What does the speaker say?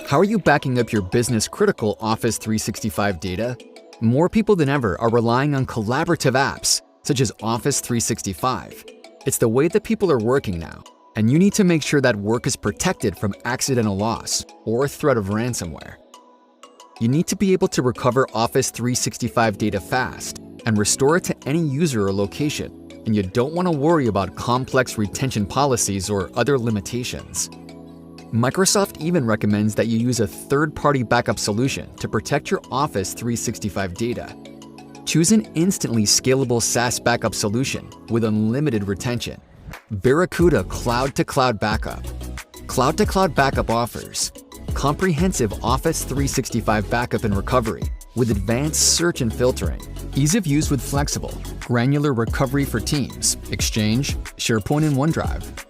How are you backing up your business-critical Office 365 data? More people than ever are relying on collaborative apps, such as Office 365. It's the way that people are working now, and you need to make sure that work is protected from accidental loss or threat of ransomware. You need to be able to recover Office 365 data fast and restore it to any user or location, and you don't want to worry about complex retention policies or other limitations. Microsoft even recommends that you use a third-party backup solution to protect your Office 365 data. Choose an instantly scalable SaaS backup solution with unlimited retention. Barracuda Cloud-to-Cloud Backup. Cloud-to-Cloud Backup offers comprehensive Office 365 backup and recovery with advanced search and filtering, ease of use with flexible, granular recovery for Teams, Exchange, SharePoint, and OneDrive,